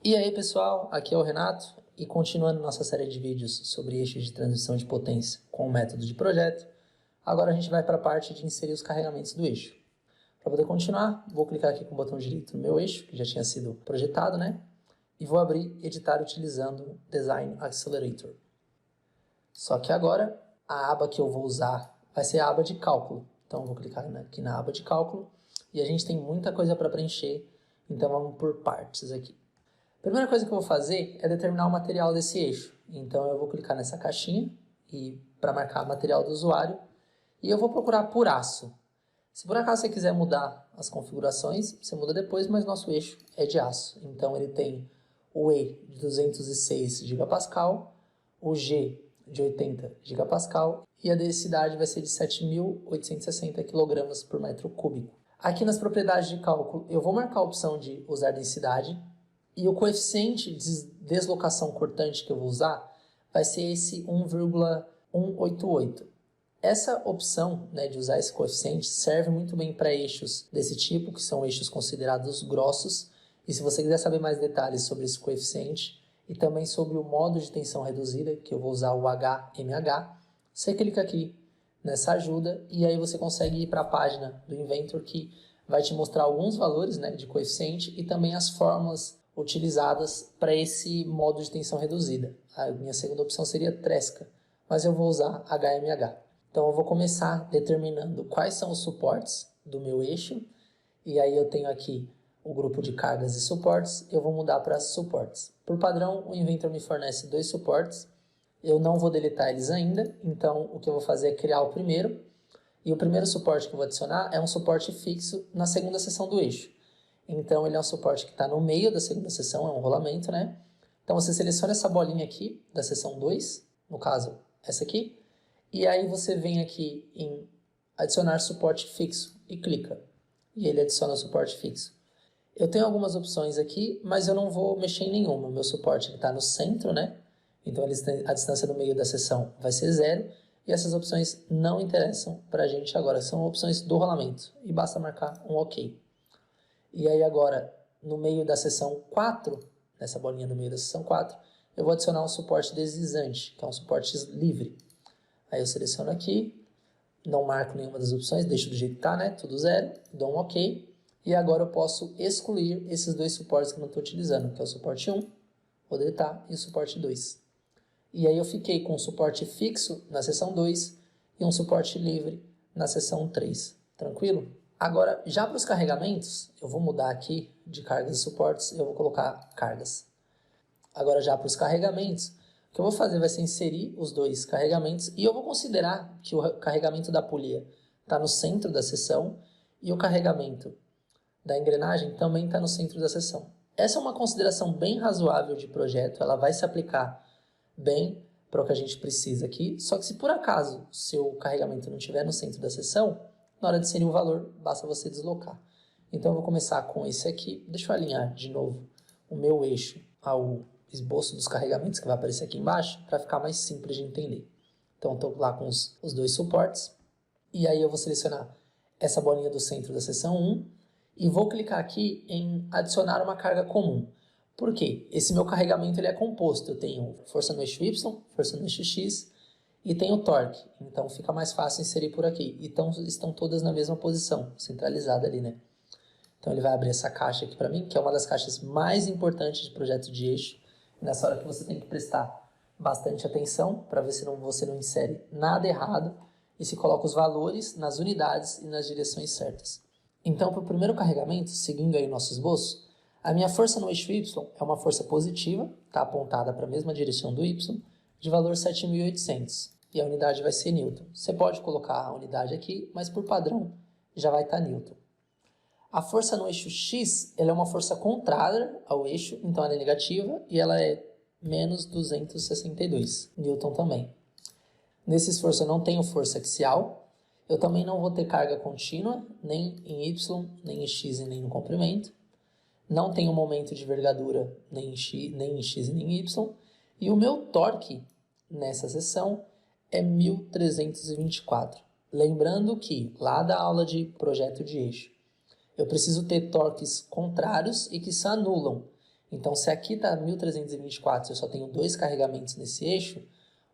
E aí pessoal, aqui é o Renato e continuando nossa série de vídeos sobre eixos de transmissão de potência com o método de projeto, agora a gente vai para a parte de inserir os carregamentos do eixo. Para poder continuar, vou clicar aqui com o botão direito no meu eixo, que já tinha sido projetado, né? E vou abrir editar utilizando Design Accelerator. Só que agora a aba que eu vou usar vai ser a aba de cálculo. Então eu vou clicar aqui na aba de cálculo e a gente tem muita coisa para preencher, então vamos por partes aqui. A primeira coisa que eu vou fazer é determinar o material desse eixo. Então eu vou clicar nessa caixinha e para marcar o material do usuário e eu vou procurar por aço. Se por acaso você quiser mudar as configurações, você muda depois, mas nosso eixo é de aço. Então ele tem o E de 206 gigapascal, o G de 80 gigapascal e a densidade vai ser de 7.860 kg por metro cúbico. Aqui nas propriedades de cálculo eu vou marcar a opção de usar densidade e o coeficiente de deslocação cortante que eu vou usar vai ser esse 1,188. Essa opção, né, de usar esse coeficiente serve muito bem para eixos desse tipo, que são eixos considerados grossos. E se você quiser saber mais detalhes sobre esse coeficiente e também sobre o modo de tensão reduzida, que eu vou usar o HMH, você clica aqui nessa ajuda e aí você consegue ir para a página do Inventor que vai te mostrar alguns valores, né, de coeficiente e também as fórmulas utilizadas para esse modo de tensão reduzida. A minha segunda opção seria Tresca, mas eu vou usar HMH. Então eu vou começar determinando quais são os suportes do meu eixo, e aí eu tenho aqui o grupo de cargas e suportes, eu vou mudar para suportes. Por padrão, o Inventor me fornece 2 suportes, eu não vou deletar eles ainda, então o que eu vou fazer é criar o primeiro, e o primeiro suporte que eu vou adicionar é um suporte fixo na segunda seção do eixo. Então ele é um suporte que está no meio da segunda seção, é um rolamento, né? Então você seleciona essa bolinha aqui da seção 2, no caso essa aqui, e aí você vem aqui em adicionar suporte fixo e clica. E ele adiciona o suporte fixo. Eu tenho algumas opções aqui, mas eu não vou mexer em nenhuma. O meu suporte está no centro, né? Então a distância no meio da seção vai ser 0. E essas opções não interessam para a gente agora. São opções do rolamento. E basta marcar um OK. E aí agora, no meio da seção 4, nessa bolinha no meio da seção 4, eu vou adicionar um suporte deslizante, que é um suporte livre. Aí eu seleciono aqui, não marco nenhuma das opções, deixo do jeito que está, né? Tudo 0, dou um OK. E agora eu posso excluir esses 2 suportes que eu não estou utilizando, que é o suporte 1, vou deletar, e o suporte 2. E aí eu fiquei com um suporte fixo na seção 2 e um suporte livre na seção 3. Tranquilo? Agora, já para os carregamentos, eu vou mudar aqui de cargas e suportes, eu vou colocar cargas. Agora já para os carregamentos, o que eu vou fazer vai ser inserir os 2 carregamentos e eu vou considerar que o carregamento da polia está no centro da seção e o carregamento da engrenagem também está no centro da seção. Essa é uma consideração bem razoável de projeto, ela vai se aplicar bem para o que a gente precisa aqui, só que se por acaso o seu carregamento não estiver no centro da seção, na hora de inserir o valor, basta você deslocar. Então eu vou começar com esse aqui, deixa eu alinhar de novo o meu eixo ao esboço dos carregamentos que vai aparecer aqui embaixo, para ficar mais simples de entender. Então estou lá com os 2 suportes, e aí eu vou selecionar essa bolinha do centro da seção 1, e vou clicar aqui em adicionar uma carga comum. Por quê? Esse meu carregamento ele é composto, eu tenho força no eixo Y, força no eixo X, e tenho torque, então fica mais fácil inserir por aqui. Então estão todas na mesma posição, centralizada ali, né? Então ele vai abrir essa caixa aqui para mim, que é uma das caixas mais importantes de projeto de eixo. Nessa hora que você tem que prestar bastante atenção para ver se você não insere nada errado e se coloca os valores nas unidades e nas direções certas. Então, para o primeiro carregamento, seguindo aí o nosso esboço, a minha força no eixo Y é uma força positiva, está apontada para a mesma direção do Y, de valor 7.800, e a unidade vai ser Newton. Você pode colocar a unidade aqui, mas por padrão já vai estar Newton. A força no eixo X ela é uma força contrária ao eixo, então ela é negativa, e ela é menos 262 Newton também. Nesse esforço eu não tenho força axial, eu também não vou ter carga contínua, nem em Y, nem em X e nem no comprimento. Não tenho momento de envergadura nem em X e nem em Y. E o meu torque nessa seção é 1324. Lembrando que lá da aula de projeto de eixo, eu preciso ter torques contrários e que se anulam. Então, se aqui está 1.324 e eu só tenho 2 carregamentos nesse eixo,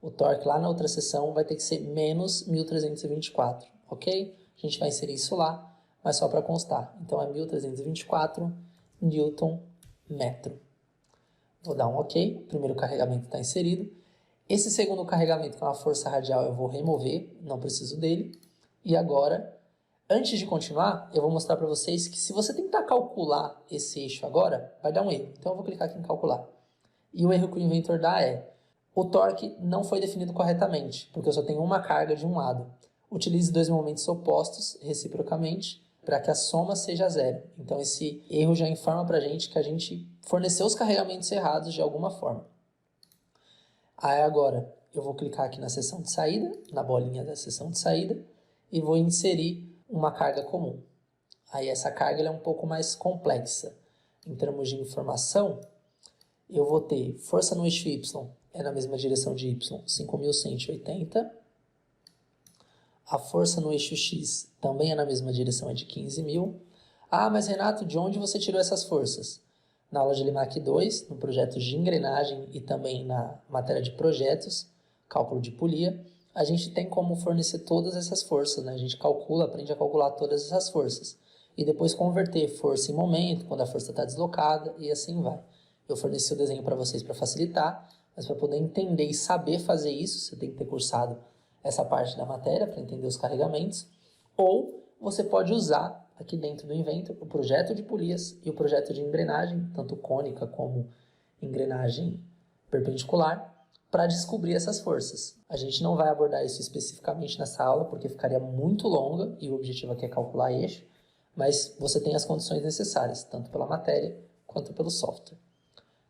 o torque lá na outra seção vai ter que ser menos 1.324, ok? A gente vai inserir isso lá, mas só para constar. Então, é 1.324 Nm. Vou dar um ok, o primeiro carregamento está inserido. Esse segundo carregamento, que é uma força radial, eu vou remover, não preciso dele. E agora, antes de continuar, eu vou mostrar para vocês que se você tentar calcular esse eixo agora, vai dar um erro. Então eu vou clicar aqui em calcular. E o erro que o inventor dá é: o torque não foi definido corretamente, porque eu só tenho uma carga de um lado. Utilize 2 momentos opostos reciprocamente para que a soma seja zero. Então esse erro já informa para a gente que a gente forneceu os carregamentos errados de alguma forma. Aí agora eu vou clicar aqui na seção de saída, na bolinha da seção de saída, e vou inserir uma carga comum. Aí essa carga é um pouco mais complexa. Em termos de informação, eu vou ter força no eixo Y, é na mesma direção de Y, 5.180. A força no eixo X também é na mesma direção, é de 15.000. Ah, mas Renato, de onde você tirou essas forças? Na aula de LIMAC 2, no projeto de engrenagem e também na matéria de projetos, cálculo de polia, a gente tem como fornecer todas essas forças, né? A gente calcula, aprende a calcular todas essas forças. E depois converter força em momento, quando a força está deslocada, e assim vai. Eu forneci o desenho para vocês para facilitar, mas para poder entender e saber fazer isso, você tem que ter cursado essa parte da matéria para entender os carregamentos. Ou você pode usar aqui dentro do Inventor o projeto de polias e o projeto de engrenagem, tanto cônica como engrenagem perpendicular, para descobrir essas forças. A gente não vai abordar isso especificamente nessa aula, porque ficaria muito longa e o objetivo aqui é calcular eixo, mas você tem as condições necessárias, tanto pela matéria quanto pelo software.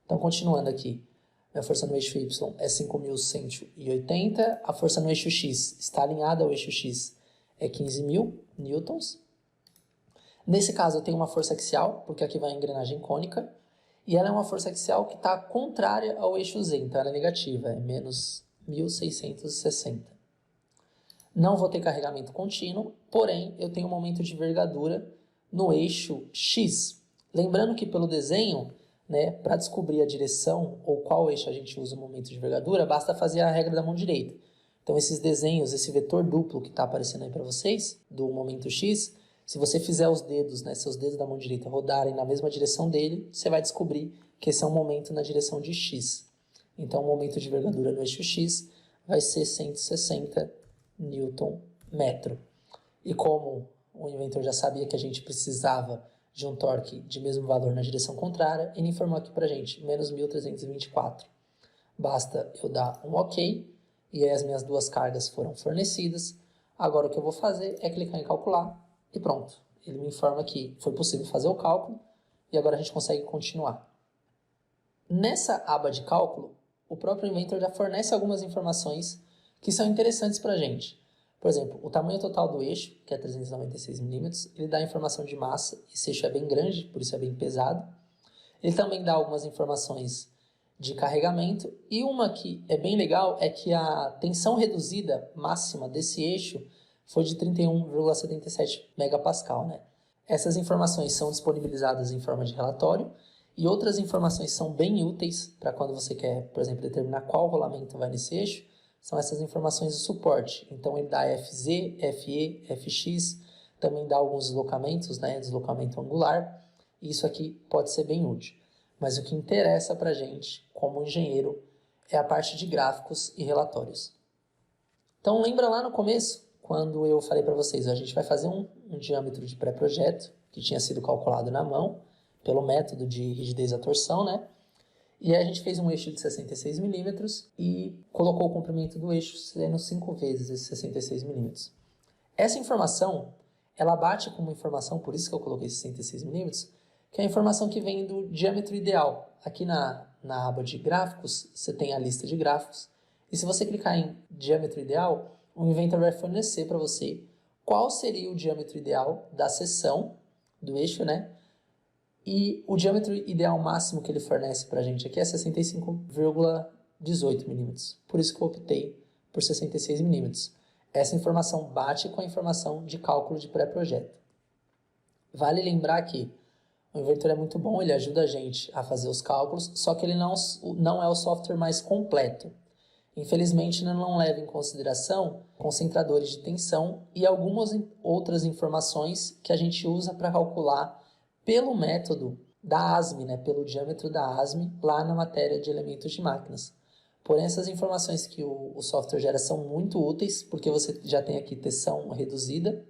Então, continuando aqui, a força no eixo Y é 5.180, a força no eixo X está alinhada ao eixo X, é 15.000 newtons. Nesse caso, eu tenho uma força axial, porque aqui vai a engrenagem cônica, e ela é uma força axial que está contrária ao eixo Z, então ela é negativa, é menos 1.660. Não vou ter carregamento contínuo, porém eu tenho um momento de envergadura no eixo X. Lembrando que pelo desenho, né, para descobrir a direção ou qual eixo a gente usa o momento de envergadura, basta fazer a regra da mão direita. Então esses desenhos, esse vetor duplo que está aparecendo aí para vocês, do momento X, se você fizer os dedos, né, seus dedos da mão direita rodarem na mesma direção dele, você vai descobrir que esse é um momento na direção de X. Então o momento de envergadura no eixo X vai ser 160 Nm. E como o inventor já sabia que a gente precisava de um torque de mesmo valor na direção contrária, ele informou aqui pra gente, menos 1.324. Basta eu dar um OK, e aí as minhas duas cargas foram fornecidas. Agora o que eu vou fazer é clicar em calcular, e pronto. Ele me informa que foi possível fazer o cálculo, e agora a gente consegue continuar. Nessa aba de cálculo, o próprio inventor já fornece algumas informações que são interessantes pra gente. Por exemplo, o tamanho total do eixo, que é 396 mm, ele dá informação de massa, esse eixo é bem grande, por isso é bem pesado. Ele também dá algumas informações de carregamento, e uma que é bem legal é que a tensão reduzida máxima desse eixo foi de 31,77 MPa, né? Essas informações são disponibilizadas em forma de relatório, e outras informações são bem úteis para quando você quer, por exemplo, determinar qual rolamento vai nesse eixo, são essas informações de suporte. Então ele dá FZ, FE, FX, também dá alguns deslocamentos, né, deslocamento angular, e isso aqui pode ser bem útil. Mas o que interessa para a gente, como engenheiro, é a parte de gráficos e relatórios. Então lembra lá no começo, quando eu falei para vocês, a gente vai fazer um diâmetro de pré-projeto, que tinha sido calculado na mão, pelo método de rigidez à torção, né? E aí a gente fez um eixo de 66 mm e colocou o comprimento do eixo sendo 5 vezes esses 66 mm. Essa informação, ela bate como informação, por isso que eu coloquei 66 mm, que é a informação que vem do diâmetro ideal. Aqui na aba de gráficos, você tem a lista de gráficos. E se você clicar em diâmetro ideal, o inventor vai fornecer para você qual seria o diâmetro ideal da seção do eixo, né? E o diâmetro ideal máximo que ele fornece para a gente aqui é 65,18 mm. Por isso que eu optei por 66 mm. Essa informação bate com a informação de cálculo de pré-projeto. Vale lembrar que O Inventor é muito bom, ele ajuda a gente a fazer os cálculos, só que ele não é o software mais completo. Infelizmente, ele não leva em consideração concentradores de tensão e algumas outras informações que a gente usa para calcular pelo método da ASME, né, pelo diâmetro da ASME, lá na matéria de elementos de máquinas. Porém, essas informações que o software gera são muito úteis, porque você já tem aqui tensão reduzida.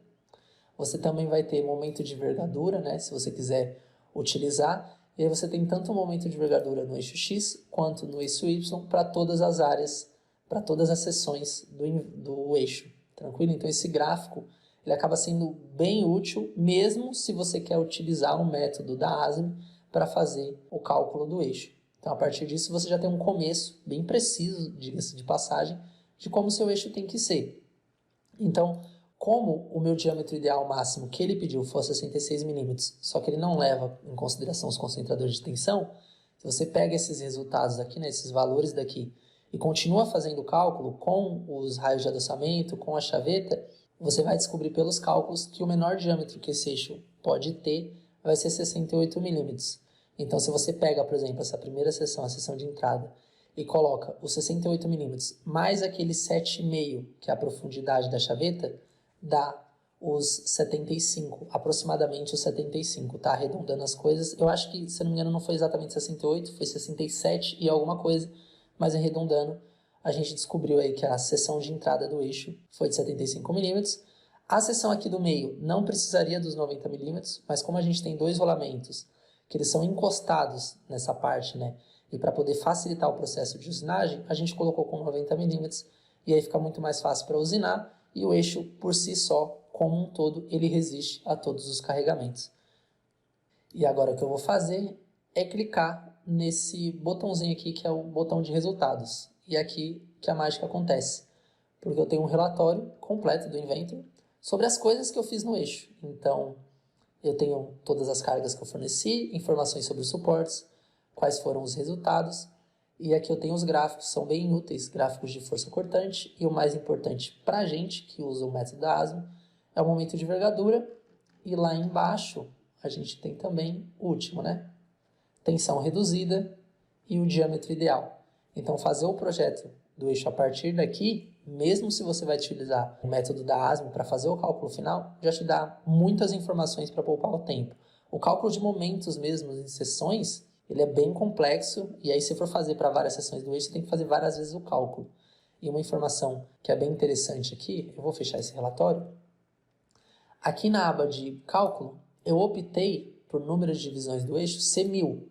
Você também vai ter momento de envergadura, né, se você quiser utilizar. E aí você tem tanto o momento de envergadura no eixo X, quanto no eixo Y, para todas as áreas, para todas as seções do eixo. Tranquilo? Então, esse gráfico ele acaba sendo bem útil, mesmo se você quer utilizar o método da ASME para fazer o cálculo do eixo. Então, a partir disso, você já tem um começo bem preciso, diga-se de passagem, de como o seu eixo tem que ser. Então, como o meu diâmetro ideal máximo que ele pediu foi 66 mm, só que ele não leva em consideração os concentradores de tensão, se você pega esses resultados aqui, né, esses valores daqui, e continua fazendo o cálculo com os raios de adoçamento, com a chaveta, você vai descobrir pelos cálculos que o menor diâmetro que esse eixo pode ter vai ser 68 mm. Então, se você pega, por exemplo, essa primeira seção, a seção de entrada, e coloca os 68 mm mais aquele 7,5, que é a profundidade da chaveta, dá os 75, aproximadamente os 75, tá? Arredondando as coisas. Eu acho que, se não me engano, não foi exatamente 68, foi 67 e alguma coisa, mas arredondando, a gente descobriu aí que a seção de entrada do eixo foi de 75 mm. A seção aqui do meio não precisaria dos 90 mm, mas como a gente tem dois rolamentos, que eles são encostados nessa parte, né? E para poder facilitar o processo de usinagem, a gente colocou com 90 mm, e aí fica muito mais fácil para usinar, e o eixo, por si só, como um todo, ele resiste a todos os carregamentos. E agora o que eu vou fazer é clicar nesse botãozinho aqui, que é o botão de resultados. E é aqui que a mágica acontece, porque eu tenho um relatório completo do Inventor sobre as coisas que eu fiz no eixo. Então, eu tenho todas as cargas que eu forneci, informações sobre os suportes, quais foram os resultados, e aqui eu tenho os gráficos, são bem úteis, gráficos de força cortante, e o mais importante para a gente que usa o método da ASME é o momento de envergadura, e lá embaixo a gente tem também o último, né? Tensão reduzida e o diâmetro ideal. Então, fazer o projeto do eixo a partir daqui, mesmo se você vai utilizar o método da ASME para fazer o cálculo final, já te dá muitas informações para poupar o tempo. O cálculo de momentos mesmo em seções, ele é bem complexo, e aí se for fazer para várias seções do eixo, você tem que fazer várias vezes o cálculo. E uma informação que é bem interessante aqui, eu vou fechar esse relatório. Aqui na aba de cálculo, eu optei por número de divisões do eixo ser 1000,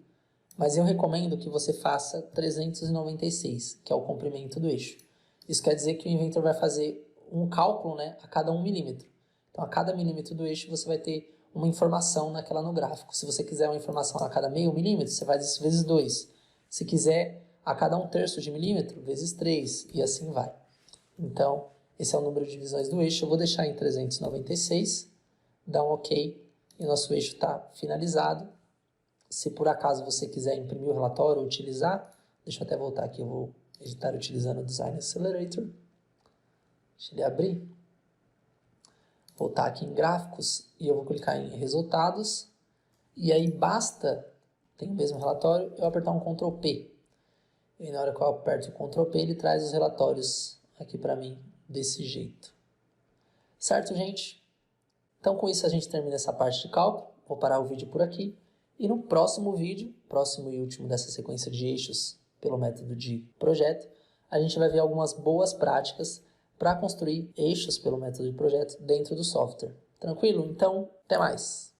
mas eu recomendo que você faça 396, que é o comprimento do eixo. Isso quer dizer que o Inventor vai fazer um cálculo, né, a cada 1 milímetro. Então, a cada milímetro do eixo, você vai ter uma informação naquela no gráfico. Se você quiser uma informação a cada meio milímetro, você vai vezes 2. Se quiser a cada 1/3 de milímetro, vezes 3, e assim vai. Então, esse é o número de divisões do eixo. Eu vou deixar em 396, dá um OK, e nosso eixo está finalizado. Se por acaso você quiser imprimir o relatório ou utilizar, deixa eu até voltar aqui, eu vou editar utilizando o Design Accelerator. Deixa ele abrir. Voltar aqui em gráficos e eu vou clicar em resultados, e aí basta, tem o mesmo relatório, eu apertar um Ctrl P, e na hora que eu aperto o Ctrl P ele traz os relatórios aqui para mim desse jeito. Certo, gente? Então com isso a gente termina essa parte de cálculo, vou parar o vídeo por aqui, e no próximo vídeo, próximo e último dessa sequência de eixos pelo método de projeto, a gente vai ver algumas boas práticas para construir eixos pelo método de projeto dentro do software. Tranquilo? Então, até mais!